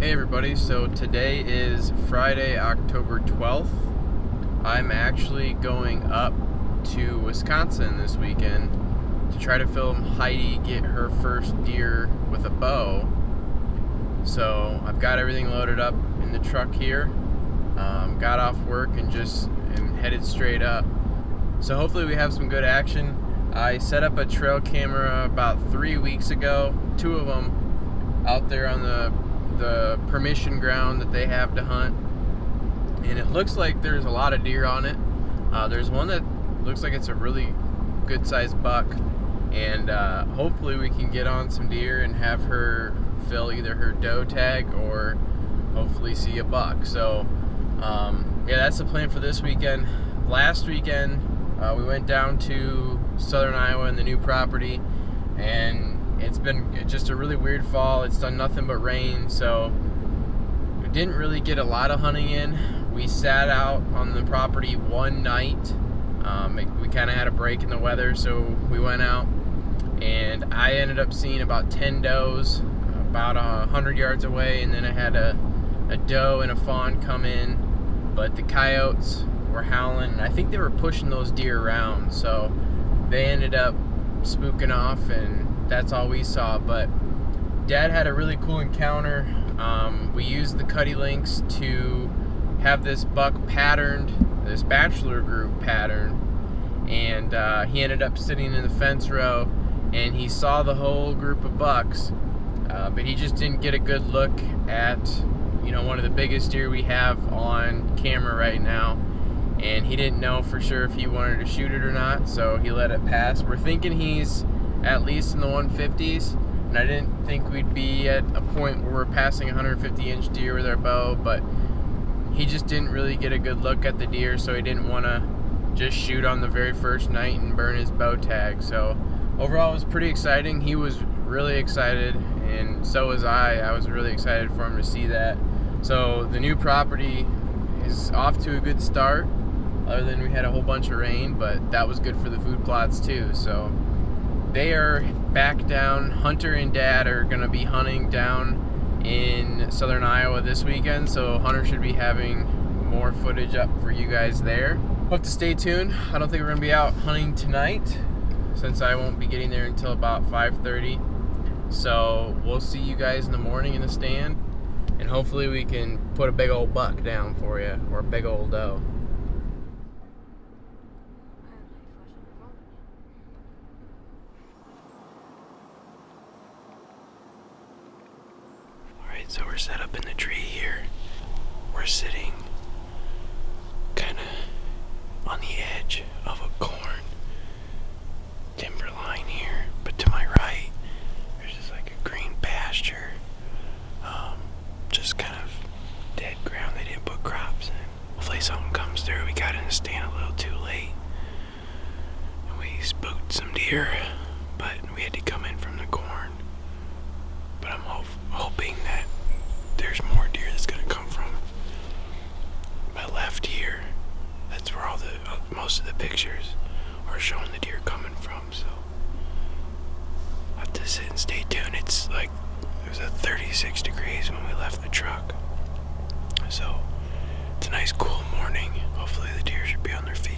Hey everybody, so today is Friday, October 12th. I'm actually going up to Wisconsin this weekend to try to film Heidi get her first deer with a bow. So I've got everything loaded up in the truck here. Got off work and just am headed straight up. So hopefully we have some good action. I set up a trail camera about 3 weeks ago, 2 of them out there on the permission ground that they have to hunt, and it looks like there's a lot of deer on it. There's one that looks like it's a really good sized buck, and hopefully we can get on some deer and have her fill either her doe tag or hopefully see a buck. So yeah, that's the plan for this weekend. Last weekend we went down to southern Iowa and the new property, and it's been just a really weird fall. It's done nothing but rain, so we didn't really get a lot of hunting in. We sat out on the property one night. We kind of had a break in the weather, so we went out, and I ended up seeing about 10 does about 100 yards away, and then I had a doe and a fawn come in, but the coyotes were howling, and I think they were pushing those deer around, so they ended up spooking off, and that's all we saw. But Dad had a really cool encounter. We used the cutty links to have this buck patterned, this bachelor group pattern, and he ended up sitting in the fence row, and he saw the whole group of bucks, but he just didn't get a good look at, one of the biggest deer we have on camera right now, and he didn't know for sure if he wanted to shoot it or not, so he let it pass. We're thinking he's at least in the 150s, and I didn't think we'd be at a point where we're passing 150-inch deer with our bow, but he just didn't really get a good look at the deer, so he didn't want to just shoot on the very first night and burn his bow tag. So overall, it was pretty exciting. He was really excited, and so was I. I was really excited for him to see that. So the new property is off to a good start, other than we had a whole bunch of rain, but that was good for the food plots too. So they are back down. Hunter and Dad are going to be hunting down in southern Iowa this weekend, so Hunter should be having more footage up for you guys there. Hope to stay tuned. I don't think we're going to be out hunting tonight, since I won't be getting there until about 5:30. So we'll see you guys in the morning in the stand, and hopefully we can put a big old buck down for you, or a big old doe. So we're set up in the tree here. We're sitting kind of on the edge of a corn timber line here, but to my right there's just like a green pasture, just kind of dead ground. They didn't put crops in. Hopefully something comes through. We got in the stand a little too late, and we spooked some deer, but we had to come in from the corn. But I'm hoping that there's more deer that's going to come from my left here. That's where all most of the pictures are showing the deer coming from, so I have to sit and stay tuned. It was at 36 degrees when we left the truck, so it's a nice cool morning. Hopefully the deer should be on their feet.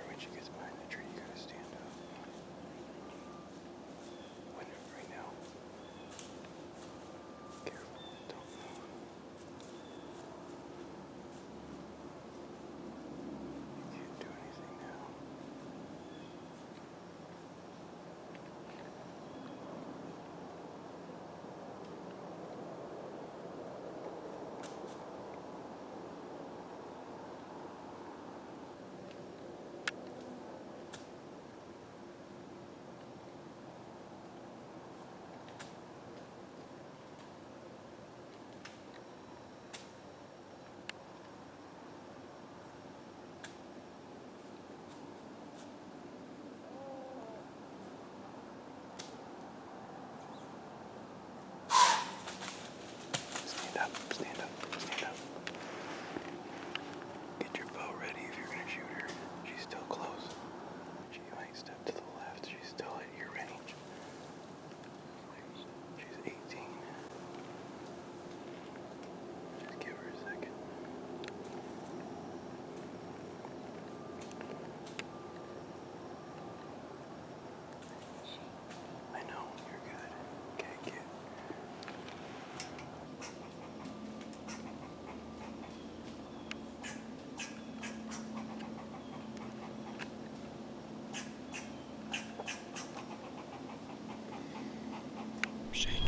When she gets behind the tree, you gotta stand up. Right now. Careful, don't move. Can't do anything now.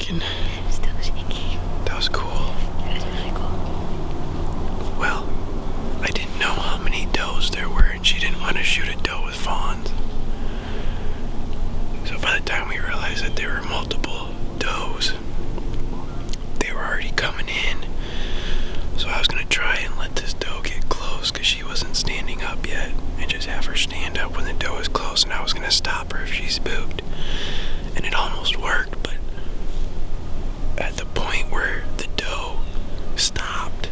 shaking? Still shaking. That was cool. It was really cool. Well, I didn't know how many does there were, and she didn't want to shoot a doe with fawns. So by the time we realized that there were multiple does, they were already coming in. So I was going to try and let this doe get close because she wasn't standing up yet, and just have her stand up when the doe is close, and I was going to stop her if she spooked. And it almost worked, but at the point where the doe stopped,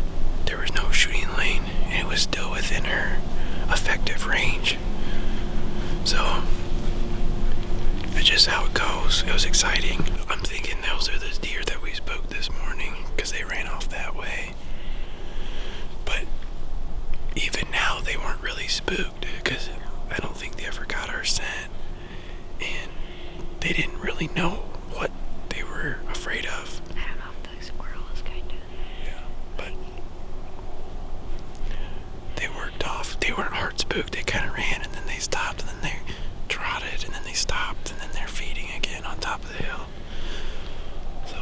there was no shooting lane, and it was still within her effective range. So that's just how it goes. It was exciting. I'm thinking those are the deer that we spooked this morning because they ran off that way. But even now, they weren't really spooked because I don't think they ever got our scent, and they didn't really know what they were afraid of. I don't know if the squirrel was kind of. Yeah, but they worked off. They weren't hard spooked. They kind of ran, and then they stopped, and then they trotted, and then they stopped, and then they're feeding again on top of the hill. So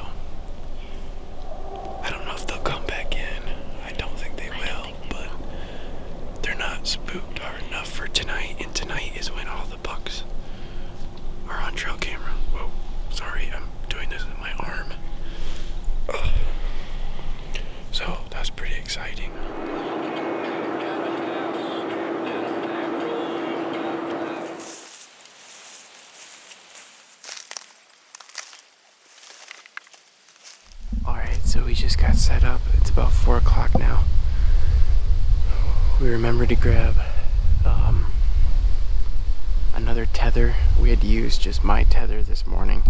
I don't know if they'll come back in. I don't think they will, but they're not spooked hard enough for tonight, and tonight is when all the bucks are on trail camera. Whoa, sorry, I'm doing this with my arm. Ugh. So that's pretty exciting. Alright, so we just got set up. It's about 4 o'clock now. We remembered to grab another tether. We had to use just my tether this morning,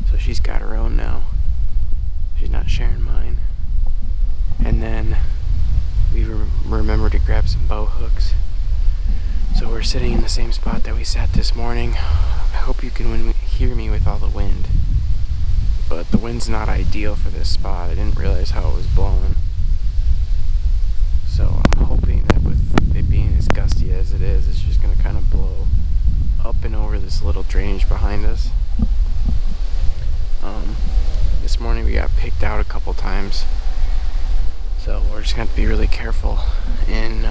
so she's got her own now. She's not sharing mine. And then we remembered to grab some bow hooks. So we're sitting in the same spot that we sat this morning. I hope you can hear me with all the wind, but the wind's not ideal for this spot. I didn't realize how it was blowing. So I'm hoping that with it being as gusty as it is, it's just going to kind of blow up and over this little drainage behind us. This morning we got picked out a couple times, so we're just going to have to be really careful. And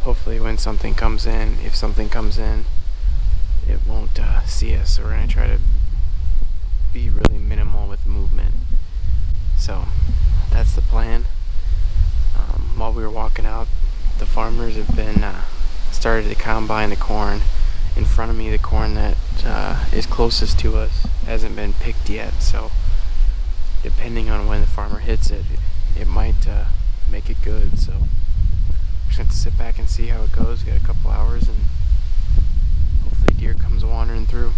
hopefully when something comes in, if something comes in, it won't see us. So we're going to try to be really minimal with movement. So that's the plan. While we were walking out, the farmers have been started to combine the corn. In front of me, the corn that is closest to us hasn't been picked yet, so depending on when the farmer hits it, it might make it good. So we're just going to sit back and see how it goes. We got a couple hours, and hopefully deer comes wandering through.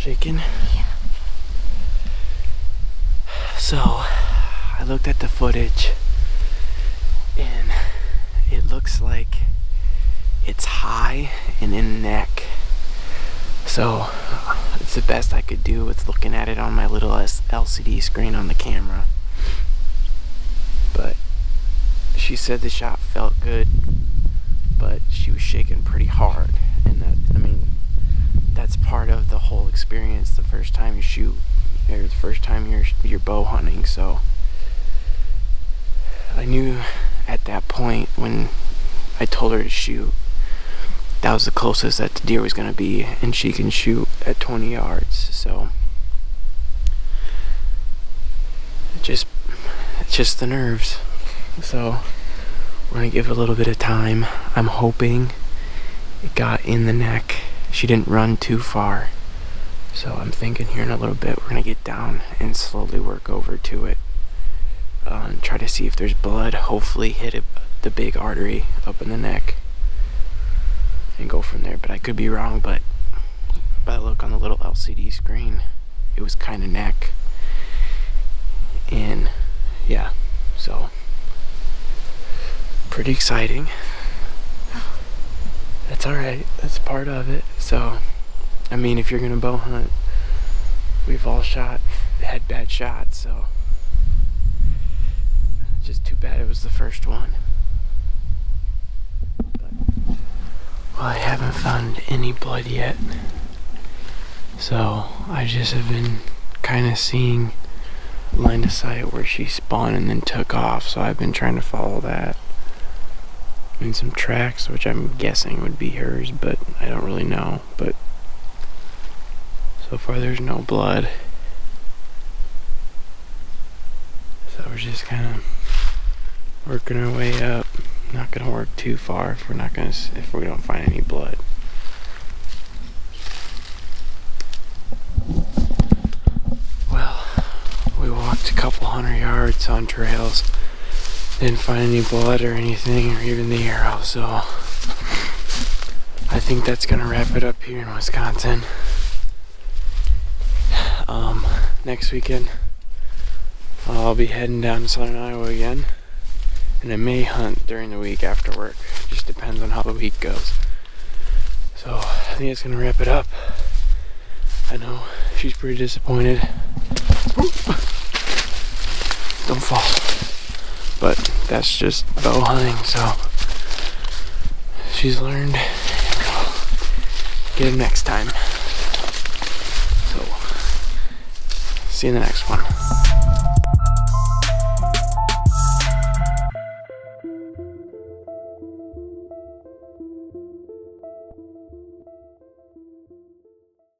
shaking? Yeah. So, I looked at the footage and it looks like it's high and in the neck. So, it's the best I could do with looking at it on my little LCD screen on the camera. But she said the shot felt good, but she was shaking pretty hard. And that's part of the whole experience the first time you shoot, or the first time you're bow hunting. So I knew at that point when I told her to shoot, that was the closest that the deer was going to be, and she can shoot at 20 yards. So it's just the nerves. So we're going to give it a little bit of time. I'm hoping it got in the neck. She didn't run too far. So I'm thinking here in a little bit we're going to get down and slowly work over to it. And try to see if there's blood. Hopefully hit the big artery up in the neck. And go from there. But I could be wrong, but by the look on the little LCD screen, it was kind of neck. And yeah, so pretty exciting. That's alright, that's part of it. So, I mean, if you're gonna bow hunt, we've all had bad shots, so just too bad it was the first one. But, well, I haven't found any blood yet, so I just have been kind of seeing line of sight where she spawned and then took off, so I've been trying to follow that. And some tracks, which I'm guessing would be hers, but I don't really know. But so far there's no blood, so we're just kind of working our way up. Not gonna work too far if we don't find any blood. Well, we walked a couple 100 yards on trails. Didn't find any blood or anything, or even the arrow, so I think that's gonna wrap it up here in Wisconsin. Next weekend I'll be heading down to Southern Iowa again, and I may hunt during the week after work. Just depends on how the week goes. So I think it's gonna wrap it up. I know she's pretty disappointed. Don't fall. But that's just bow hunting, so she's learned, and we'll get her next time. So, see you in the next one.